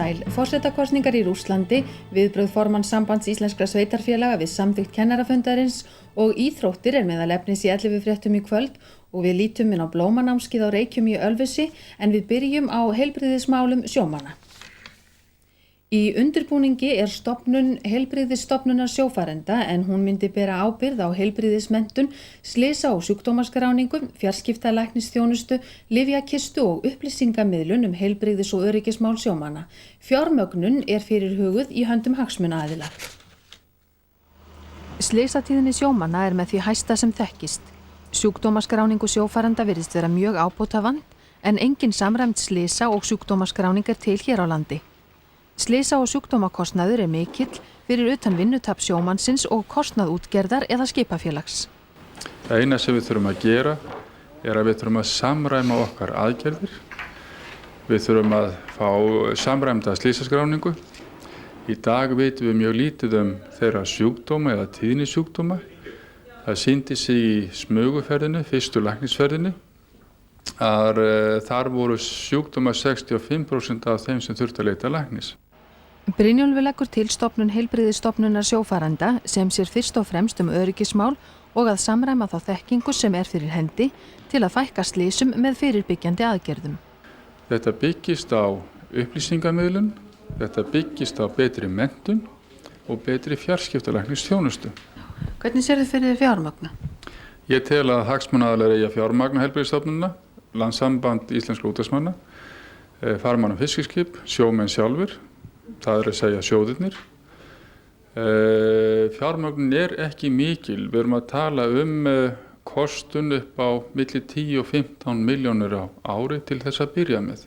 sæl. Forsetakosningar í Rússlandi, viðbrögð formanns Sambands íslenskra sveitarfélaga við samþykkt kennarafundarins og íþróttir meðal efnis í 11 fréttum í kvöld og við lítum inn á blómanámskeið á Reykjum í Ölfusi en við byrjum á heilbrigðismálum sjómanna. Í undirbúningi stofnun heilbrigðisstofnunar sjófarenda en hún myndi bera ábyrgð á heilbrigðismenntun, slysa- og sjúkdómaskráningum, fjarskiptalæknisþjónustu, lyfjakistu og upplýsingamiðlun heilbrigðis- og öryggismál sjómanna. Fjármögnun fyrirhuguð í höndum hagsmunaaðila. Slysatíðni sjómanna með því hæsta sem þekkist. Sjúkdómaskráningu sjófarenda virðist vera mjög ábótavant en engin samræmd slysa- og sjúkdómaskráning til hér á landi. Slysa- og sjúkdómakostnaður mikill fyrir utan vinnutap sjómannsins og kostnað útgerðar eða skipafélags. Það eina sem við þurfum að gera að við þurfum að samræma okkar aðgerðir. Við þurfum að fá samræmda slysaskráningu. Í dag vitum við mjög lítið þeirra sjúkdóma eða tíðni sjúkdóma. Það sýndi sig í smuguferðinu, fyrstu læknisferðinu, að þar voru sjúkdóma 65% af þeim sem þurftu að leita læknis. Brynjólfur leggur til stofnun heilbrigðisstofnunar sjófarenda sem sér fyrst og fremst öryggismál og að samræma þá þekkingu sem fyrir hendi til að fækka slysum með fyrirbyggjandi aðgerðum. Þetta byggist á upplýsingamiðlun, þetta byggist á betri menntun og betri fjarskiptalæknisþjónustu. Hvernig sérðu fyrir fjármagna? Ég tel að hagsmunaaðilar eigi að fjármagna heilbrigðisstofnunina, Landssamband íslenskra útvegsmanna, farmann- og fiskiskip, sjómenn sjálfur, það að segja sjóðirnir. Fjármögnun ekki mikil, við erum að tala kostun upp á milli 10 og 15 milljónir á ári til þess að byrja með.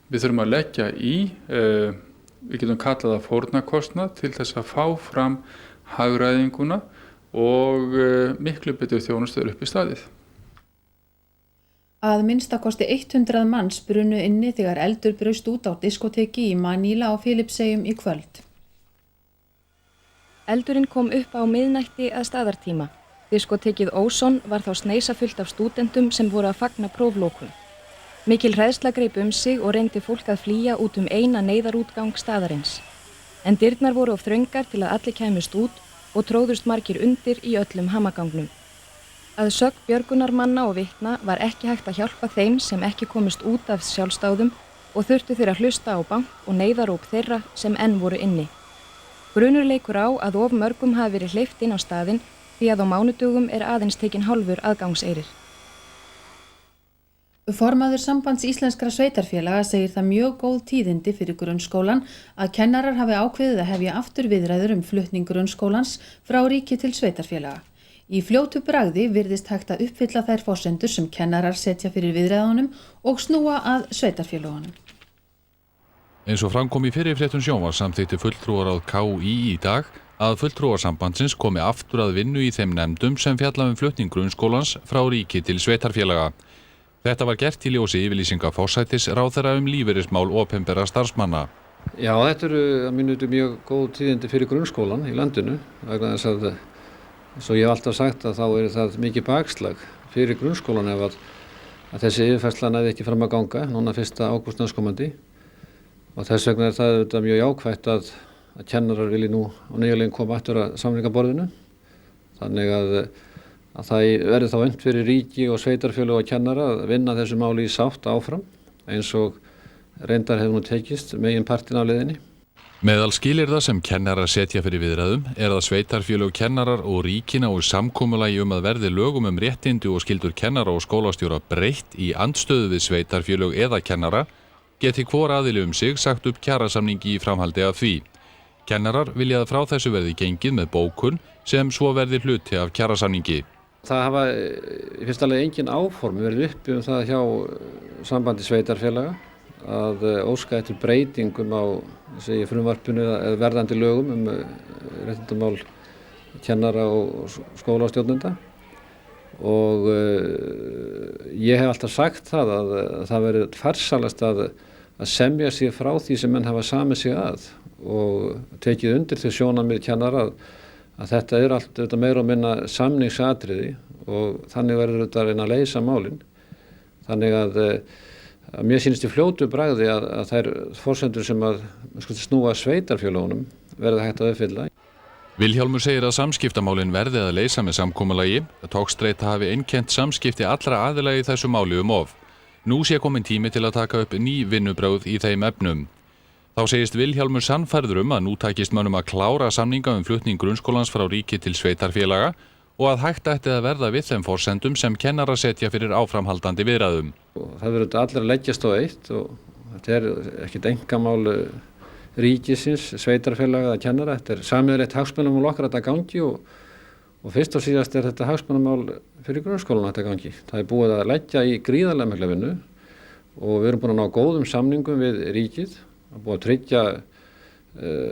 Við þurfum að leggja í, við getum kallað það fórnarkostnað til þess að fá fram hagræðinguna og miklu betur þjónustu upp í staðið. Að minnstakosti 100 manns brunnu inni þegar eldur braust út á diskóteki í Maníla á Filippseyjum í kvöld. Eldurinn kom upp á miðnætti að staðartíma. Diskótekið Óson var þá sneisafullt af stúdentum sem voru að fagna próflókun. Mikil hræðsla greip sig og reyndi fólk að flýja út eina neyðarútgang staðarins. En dyrnar voru of þröngar til að allir kæmust út og tróðust margir undir í öllum hamagangnum. Að sögn björgunarmanna og vitna var ekki hægt að hjálpa þeim sem ekki komist út af sjálfsdáðum og þurftu þeir að hlusta á bank og neyðaróp þeirra sem enn voru inni. Grunur leikur á að of mörgum hafi verið hleypt inn á staðinn því að á mánudögum aðeins tekinn hálfur aðgangseyrir. Formaður Sambands íslenskra sveitarfélaga segir það mjög góð tíðindi fyrir grunnskólan að kennarar hafi ákveðið að hefja aftur viðræður flutning grunnskólans frá ríki til sveitarfélaga. Í fljótu bragði virðist hægt að uppfylla þær forsendur sem kennarar setja fyrir viðræðunum og snúa að sveitarfélögunum. Eins og framkom í fyrri fréttum sjónvarps samþykkti fulltrúaráð KÍ í dag að fulltrúarsambandsins komi aftur að vinnu í þeim nefndum sem fjalla flutning grunnskólans frá ríki til sveitarfélaga. Þetta var gert í ljósi yfirlýsinga forsætisráðherra lífeyrismál opinberra starfsmanna. Já, þetta að mínu viti mjög góð tíðindi fyrir grunnskólan í landinu vegna þess að eins og ég hef alltaf sagt að þá það mikið bakslag fyrir grunnskólan ef að þessi yfirfærsla næði ekki fram að ganga núna 1. ágúst næstkomandi og þess vegna það mjög jákvætt að kennarar vilji nú á nýjulegin koma aftur að samningaborðinu þannig að það verður þá unnt fyrir ríki og sveitarfélög og kennara að vinna þessu máli í sátt áfram eins og reyndar hefur nú tekist meginpartinn af leiðinni. Meðal skilyrða sem kennarar setja fyrir viðræðum að sveitarfélög, kennarar og ríkin á samkomulagi að verði lögum réttindi og skyldur kennara og skólastjóra breytt í andstöðu við sveitarfélög eða kennara geti hvor aðili sig sagt upp kjarasamningi í framhaldi af því. Kennarar vilja að frá þessu verði gengið með bókun sem svo verði hluti af kjarasamningi. Það hafa í fyrsta lagi engin áform verið uppi það hjá sambandi sveitarfélaga að óska eftir breytingum á frumvarpinu eða verðandi lögum réttindamál kennara og skólastjórnenda og ég hef alltaf sagt það að það verið farsælast að semja sig frá því sem menn hafa samið sig að og tekið undir þau sjónarmið kennara að þetta allt meira og minna samningsatriði og þannig verður þetta að reyna að leysa málin þannig að Mér sýnist í fljótu bragði að þær forsendur sem að snúa sveitarfélögunum verða hægt að uppfylla. Vilhjálmur segir að samskiptamálin verði að leysa með samkomulagi, að togstreita hafi einkennt samskipti allra aðila í þessu máli of. Nú sé komin tími til að taka upp ný vinnubrögð í þeim efnum. Þá segist Vilhjálmur sannfærður að nú takist mönnum að klára samninga flutning grunnskólans frá ríki til sveitarfélaga og að hægt ætti að verða við þeim forsendum sem kennarar setja fyrir áframhaldandi viðræðum. Það verður allir að leggjast á eitt og þetta er ekkert einkamál ríkisins, sveitarfélaga eða kennara. Þetta er sameiginlegt hagsmunamál okkar að þetta gangi og fyrst og síðast er þetta hagsmunamál fyrir grunnskólan að þetta gangi. Það er búið að leggja í gríðarlega mikla vinnu og við erum búin að ná góðum samningum við ríkið. Það er búið að tryggja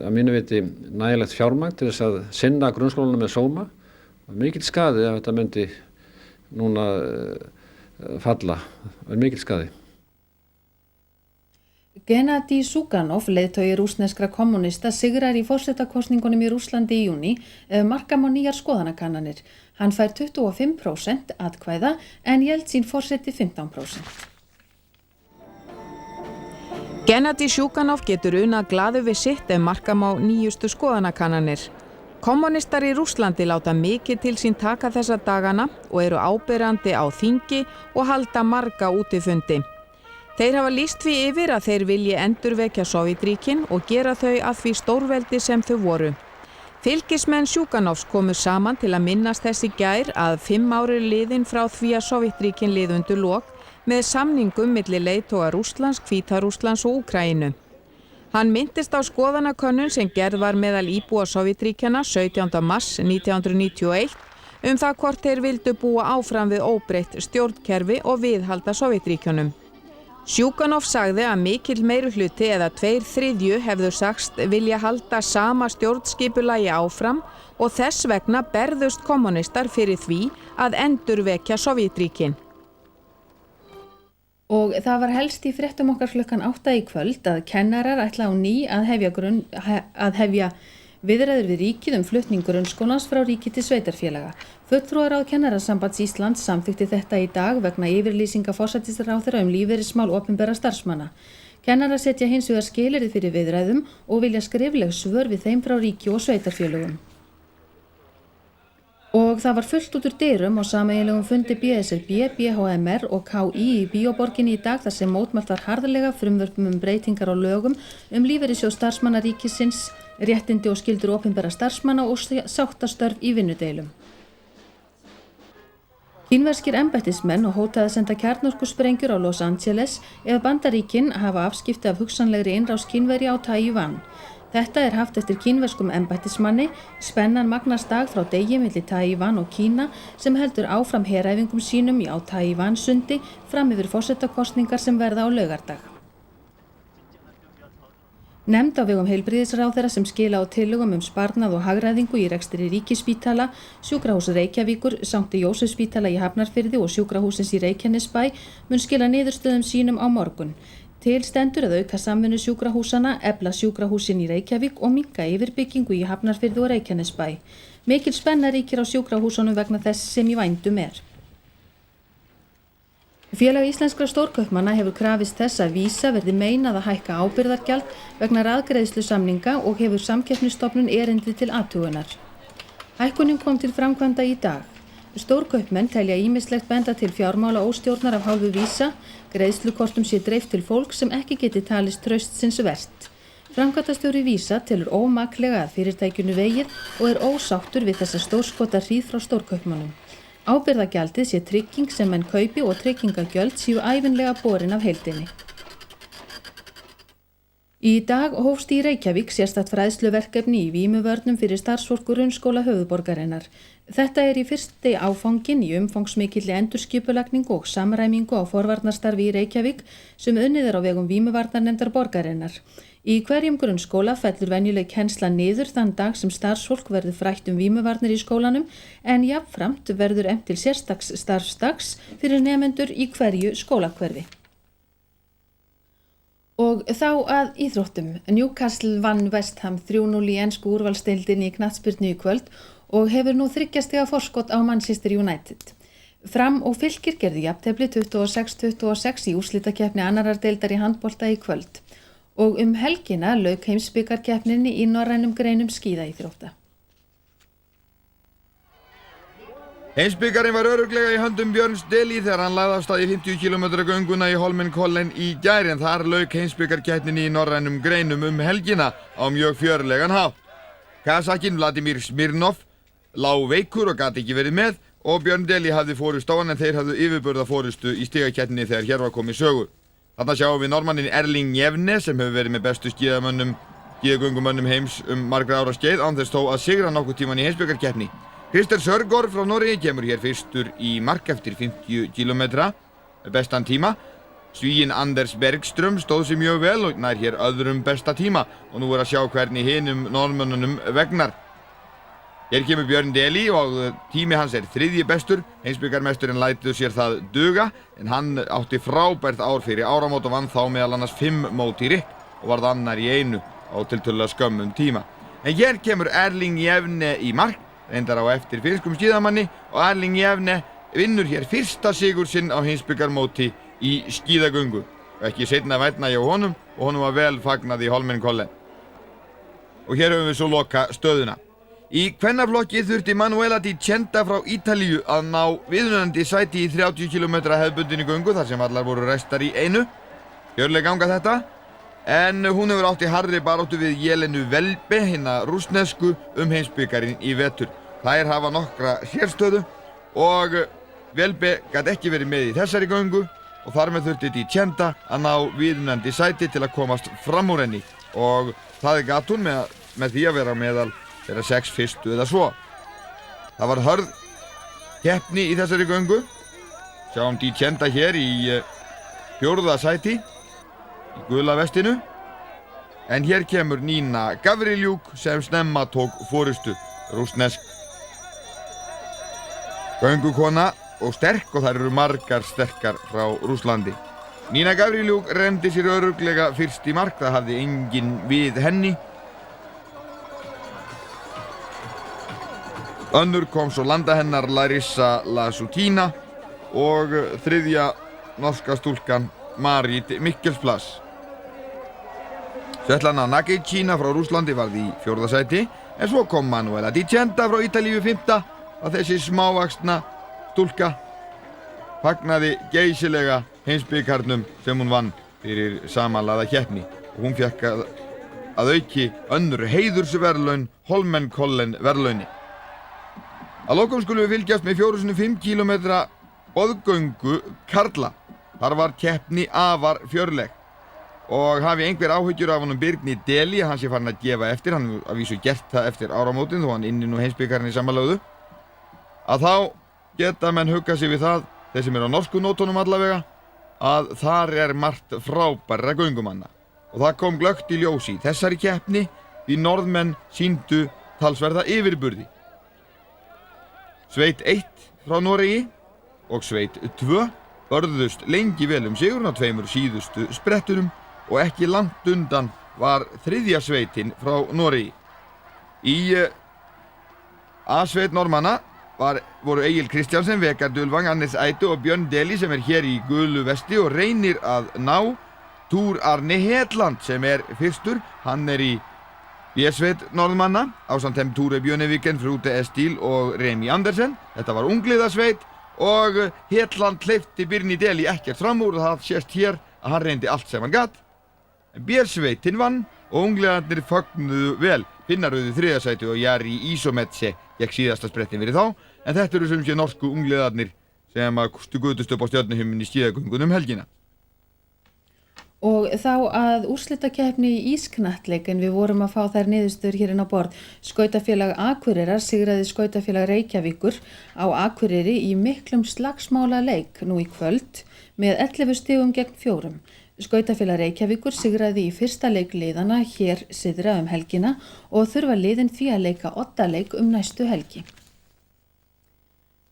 að mínu viti nægilegt fjármagn til þess að sinna grunnskólanum með sóma. Mikill skaði ef þetta myndi núna falla. Það er mikill skaði. Gennadij Zhuganov, leiðtogi rússneskra kommunista, sigrar í forsetakosningunum í Rússlandi í júní ef marka má nýjar skoðanakannanir. Hann fær 25% atkvæða en Jeltsin forseti 15%. Gennadij Zhuganov getur unað glaður við sitt ef marka má nýjustu skoðanakannanir. Kommunistar í Rússlandi láta mikið til sín taka þessa dagana og eru áberandi á þingi og halda marga útifundi. Þeir hafa lýst því yfir að þeir vilji endurvekja Sovétríkin og gera þau að því stórveldi sem þau voru. Fylgismenn Zhuganovs komu saman til að minnast þess í gær að 5 ár liðin frá því að Sovétríkin liðu undir lok með samningum milli leiðtoga Rússlands, Hvíta-Rússlands og Úkraínu. Hann minntist á skoðanakönnun sem gerð var meðal íbúa Sovétríkjanna 17. mars 1991 það hvort þeir vildu búa áfram við óbreytt stjórnkerfi og viðhalda Sovétríkjunum. Zhuganov sagði að mikill meirihluti eða 2/3 hefðu sagst vilja halda sama stjórnskipulagi áfram og þess vegna berðust kommunistar fyrir því að endurvekja Sovétríkin. Og það var helst í fréttum okkar klukkan 8 í kvöld að kennarar ætla á ný að hefja viðræður við ríkið flutning grunnskólans frá ríki til sveitarfélaga. Fulltrúaráð Kennarasambands Íslands samþykkti þetta í dag vegna yfirlýsinga forsætisráðherra opinberra opinberra starfsmanna. Kennarar setja hins vegar skilyrði fyrir viðræðum og vilja skrifleg svör við þeim frá ríki og sveitarfélögum. Og það var fullt út úr dyrum á sameiginlegum fundi BSRB, BHMR og KÍ í Bíóborginni í dag þar sem mótmælt var harðlega frumvörpum breytingar á lögum lífeyrissjóð starfsmanna ríkisins, réttindi og skyldur opinberra starfsmanna og sáttastörf í vinnudeilum. Kínverskir embættismenn og hótaði að senda kjarnorkusprengjur á Los Angeles ef Bandaríkin hafa afskipti af hugsanlegri innrás Kínverja á Taívan. Þetta er haft eftir kínverskum embættismanni, spennan magnast dag frá degi milli Taívan og Kína sem heldur áfram heræfingum sínum á Taívan-sundi fram yfir forsetakosningar sem verða á laugardag. Nefnd á vegum heilbrigðisráðherra sem skila á tillögum sparnað og hagræðingu í rekstri ríkisspítala, sjúkrahús Reykjavíkur, Sankti Jósefsspítala í Hafnarfirði og sjúkrahúsins í Reykjanesbæ mun skila niðurstöðum sínum á morgun. Til stendur að auka samvinnu sjúkrahúsana, efla sjúkrahúsin í Reykjavík og minnka yfirbyggingu í Hafnarfirði og Reykjanesbæ. Mikil spenna ríkir á sjúkrahúsunum vegna þess sem í vændum er. Félag íslenskra stórkaupmanna hefur krafist þess að Visa verði meinað að hækka ábyrgðargjald vegna raðgreiðslusamninga og hefur Samkeppnisstofnun erindi til athugunar. Hækkunin kom til framkvæmda í dag. Stórkaupmenn telja ýmislegt benda til fjármála óstjórnar af hálfu Visa, greiðslukortum sé dreift til fólk sem ekki geti talist traustsins vert. Framkvæmdastjóri Visa telur ómaklega að fyrirtækinu vegið og er ósáttur við þessa stórskota hríð frá stórkaupmannum. Ábyrgðargjaldið sé trygging sem menn kaupi og tryggingagjöld séu ævinlega borin af heildinni. Í dag hófst í Reykjavík sérstakt fræðsluverkefni í vímuvörnum fyrir starfsfólk grunnskóla höfuðborgarinnar. Þetta er í fyrsti áfangin í umfangsmikilli endurskipulagningu og samræmingu á forvarnarstarfi í Reykjavík sem unnið er á vegum vímuvarnarnefndar borgarinnar. Í hverjum grunnskóla fellur venjuleg kennsla niður þann dag sem starfsfólk verður frætt vímuvarnir í skólanum en jafnframt verður efnt til sérstaks starfsdags fyrir nemendur í hverju skólahverfi. Og þá að íþróttum. Newcastle vann West Ham 3-0 í ensku úrvalsdeildinni í knattspyrnu í kvöld og hefur nú 3 stiga forskot á Manchester United. Fram og Fylkir gerðu jafntefli 26-26 í úrslitakeppni annarar deildar í handbolta í kvöld og helgina lauk heimsbikarkeppninni í norrænum greinum skíðaíþrótta. Heimsbikarinn var örugglega í höndum Björns Deli þegar hann lagði af stað í 50 km gönguna í Holmenkollen í gær en þar lauk heimsbikarkeppninni í norrænum greinum helgina á mjög fjörlegan hátt. Kazakinn Vladimir Smirnov lá veikur og gat ekki verið með og Björn Deli hafði forystu á hann en þeir hafðu yfirburða forystu í stigakeppninni þegar hér var komið sögu. Þarna sjáum við normannin Erling Jevne sem hefur verið með bestu skíðagöngumönnum heims margra ára skeið án þess þó að sigra nokkuð tíman í heimsbikarkeppni. Krister Sörgård frá Noregi kemur hér fyrstur í mark eftir 50 km bestan tíma. Svíinn Anders Bergström stóð sig mjög vel og nær hér öðrum besta tíma og nú að sjá hvernig hinum norðmönnunum vegnar. Hér kemur Björn Deli og tími hans þriðji bestur. Heimsbikarmesturinn lætur sér það duga en hann átti frábært ár fyrir áramót og vann þá meðal annars 5 mót í rykk og varð annar í einu á tiltölulega skömmum tíma. En hér kemur Erling Jevne í mark. Reyndar á eftir finskum skíðamanni og Erling Jevne vinnur hér fyrsta sigur sinn á heimsbikarmóti í skíðagöngu. Og ekki seinna vænna hjá honum og honum var vel fagnað í Holmenkollen. Og hér höfum við svo loka stöðuna. Í kvennaflokki þurfti Manuela Di Centa frá Ítalíu að ná viðunandi sæti í 30 km hefðbundinni göngu þar sem allar voru restar í einu. Gjörlega ganga þetta. En hún hefur átt í harðri baráttu við Jelenu Velbe, hina rússnesku heimsbikarinn í vetur. Þær hafa nokkra sérstöðu og Velbe gat ekki verið með í þessari göngu og þar með þurfti Di Centa að ná viðunandi sæti til að komast fram úr henni og það gat hún með því að vera meðal þeirra 6 fyrstu eða svo. Það var hörð keppni í þessari göngu. Sjáum Di Centa hér í 4. sæti í gula vestinu. En hér kemur Nina Gavriljúk sem snemma tók forystu, rússnesk göngukona og sterk og þær eru margar sterkar frá Rússlandi. Nina Gavriljúk renndi sér örugglega fyrst í mark, það hafði enginn við henni. Önnur kom svo landa hennar Larissa Lasutina og þriðja norska stúlkan Marit Mikkelsplass. Svetlana Nagejčina frá Rússlandi varð í 4. sæti en svo kom Manuela Di Centa frá Ítalíu 5. að þessi smávaxna stúlka fagnaði geysilega heimsbikarnum sem hún vann fyrir samanlagða keppni og hún fékk að auki önnur heiðursverðlaun Holmenkollen verðlauni. Að lokum skulum við fylgjast með 4x5 km boðgöngu karla. Þar var keppni afar fjörleg og hafi einhver áhyggjur af honum Birni Deli að hann sé farin að gefa eftir, hann hefur að vísu gert það eftir áramótin þó hann inni nú heimsbikarinn í samanlögðu, að þá geta menn huggað sig við það, þeir sem eru á norsku nótunum allavega, að þar margt frábærra göngumanna og það kom glöggt í ljós í þessari keppni því norðmenn sýndu talsverða yfirburði. Sveit 1 frá Noregi og sveit 2 börðust lengi vel sigurinn á 2 síðustu sprettunum og ekki langt undan var 3. sveitin frá Noregi. Í A-sveit normanna voru Egil Kristjánsen, Vegard Ulvang, Hannes Eide og Björn Deli sem hér í gulu vesti og reynir að ná Thor Arne Hedland sem fyrstur. Hann í B-sveit norðmanna ásamt þeim Tore Björneviken, Frode Estil og Remi Andersen. Þetta var ungliðasveit og Hedland hleypti Birni Deli ekkert fram úr og það sést hér að hann reyndi allt sem hann gat. B-sveitin vann og ungliðarnir fögnuðu vel. Finnar auðu 3. sæti og Jari Ísometse gekk síðasta sprettin fyrir þá en þetta eru sem sé norsku ungliðarnir sem gutust upp á stjörnuhimninum í skíðagöngunum helgina. Og þá að úrslitakeppni í ísknattleik en við vorum að fá þær niðurstöður hér inn á borð. Skautafélag Akureyrar sigraði Skautafélag Reykjavíkur á Akureyri í miklum slagsmála leik nú í kvöld með 11 stigum gegn 4. Skautafélag Reykjavíkur sigraði í fyrsta leik liðana hér syðra helgina og þurfa liðin því að leika 8 leik næstu helgi.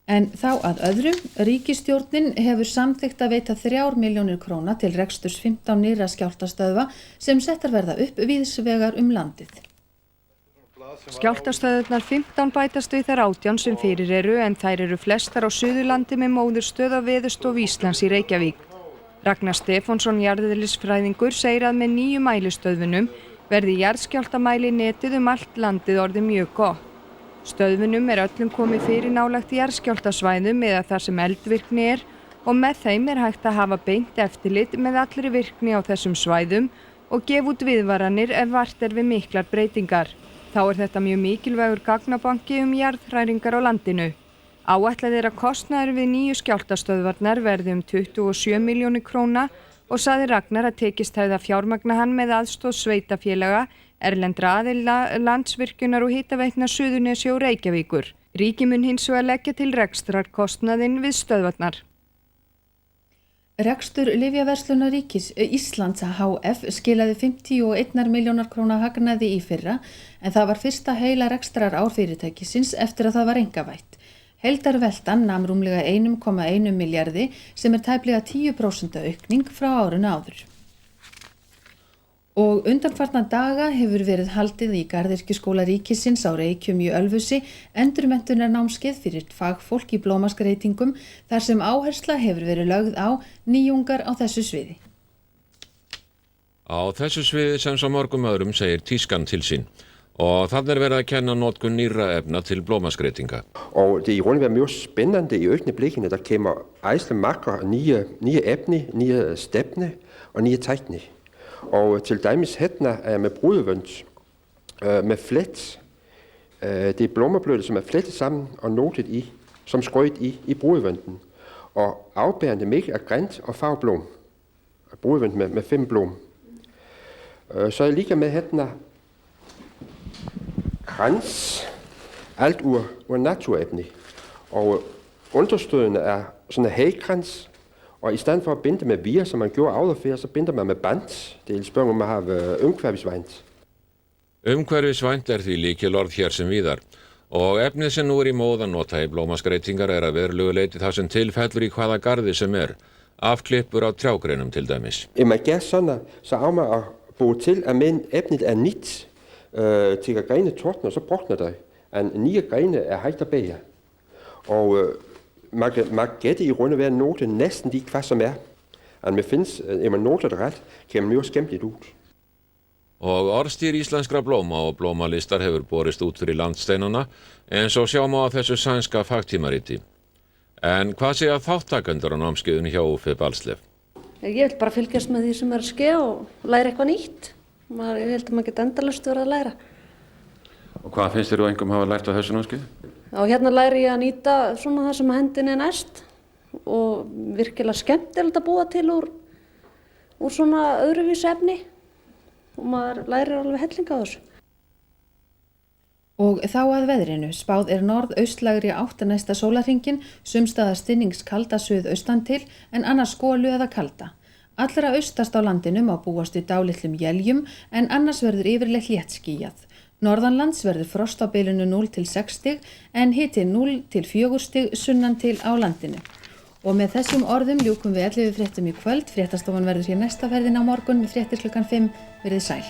En þá að öðru, ríkisstjórnin hefur samþykkt að veita 3 milljónir króna til reksturs 15 nýrra skjálftastöðva sem settar verða upp víðs vegar landið. Skjálftastöðvarnar 15 bætast við þær 18 sem fyrir eru en þær eru flestar á Suðurlandi með móðurstöð á Veðurstofu Íslands í Reykjavík. Ragnar Stefánsson jarðeðlisfræðingur segir að með nýju mælistöðvunum verði jarðskjálftamæli netið allt landið orðið mjög gott. Stöðvunum öllum komið fyrir nálægt jarðskjálftasvæðum eða þar sem eldvirkni og með þeim hægt að hafa beint eftirlit með allri virkni á þessum svæðum og gefa út viðvaranir ef vart við miklar breytingar. Þá þetta mjög mikilvægur gagnabanki jarðhræringar á landinu. Áætlað að kostnaður við nýju skjálftastöðvarnar verði 27 milljónir króna og sagði Ragnar að tekist hefði að fjármagna hann með aðstoð sveitarfélaga, erlendra aðila, Landsvirkjunar og Hitaveitna Suðurnesja og Reykjavíkur. Ríkið mun hins vegar leggja til rekstrarkostnaðinn við stöðvarnar. Rekstur Lyfjaverslunar Íslands HF skilaði 51 milljónar króna hagnaði í fyrra en það var fyrsta heila rekstrarár fyrirtækisins eftir að það var einkavætt. Heildarveltan nam rúmlega 1,1 milljarði sem tæplega 10% aukning frá árinu áður. Og undanfarna daga hefur verið haldið í Garðyrkjuskóla ríkisins á Reykjum í Ölfusi endurmenntunarnámskeið fyrir fagfólk í blómaskreytingum þar sem áhersla hefur verið lögð á nýjungar á þessu sviði. Á þessu sviði sem svo mörgum öðrum segir tískan til sín og þannig verið að kenna notkun nýrra efna til blómaskreytinga. Og det i grunden er mjög spennandi í øjeblikkene, der kommer eisle makker nye efni, nye stefne og nye tækni. Og til dæmis hérna med brudevønt, med flet. Det blommerblødder, som flettet sammen og notet i, som skrøjt i brudevønten. Og afbærende mængde af grønt og farveblom. Brudevønt med 5 blom. Så jeg ligger med hérna krans, alt ur naturæbne. Og understødende sådan en hagkrans. Og i stedet for at binde med vir, som man gjorde áður, så binder man med band. Det er et spørgsmål, man har umhverfisvænt. Umhverfisvænt því lykilorð hér sem víðar. Og efnið sem nú í móða nota í blómaskreytingar að verulegu leyti það sem tilfellur í hvaða garði sem Afklippur á trjágreinum til dæmis. Ef man gør sådan, så á man að búa til að efnið nýtt til að greine tórna, så brotnar þau. En nýja greine hægt að beygja. Og man gæti i rundt være note næsten lige hvad som En man findes, ef man noter det rætt, kemur mjög skemmtilegt út. Og orðstír íslenskra blóma og blómalistar hefur borist út fyrir landsteinana eins og sjá má á þessu sænska fagtímariti. En hvað segja þáttakendur á námskeiðinu hjá UF Balslef? Ég vil bara fylgjast með því sem að ske og læra eitthvað nýtt. Ég held að maður geti endalaust verið að læra. Og hvað finnst þér einhverjum hafa lært á þessu námskeiði? Og hérna læri ég að nýta svona það sem hendinni næst og virkilega skemmtilegt að búa til úr svona öðruvísi efni og maður lærir alveg helling á þessu. Og þá að veðrinu, spáð norðaustlægri átt næsta sólarhringinn, sumstaðar stinningskalda suðaustan til en annars skolu eða kalda. Allra austast á landinu má búast við dálitlum éljum en annars verður yfirleitt léttskýjað. Norðanlands verður frost á bilinu 0 til 6 stig en hiti 0 til 4 stig sunnan til á landinu. Og með þessum orðum ljúkum við 11 fréttum í kvöld. Fréttastofan verður hér næsta ferðin á morgun með fréttir klukkan 5. Verið sæl.